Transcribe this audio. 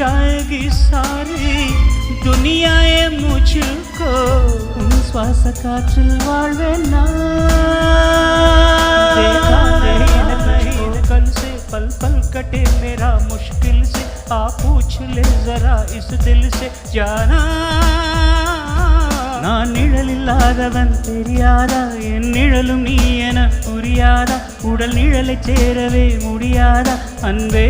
जाएगी सारी दुनियाए मुझको उन श्वास काற்றில் வாழ்வேனா देखा नहीं कल से पल पल कटे मेरा मुश्किल से आ पूछ ले जरा इस दिल से जाना நான் நிழலில்லாதவன் தெரியாதா என் நிழலும் நீ என புரியாதா உடல் நிழலை சேரவே முடியாதா அன்பே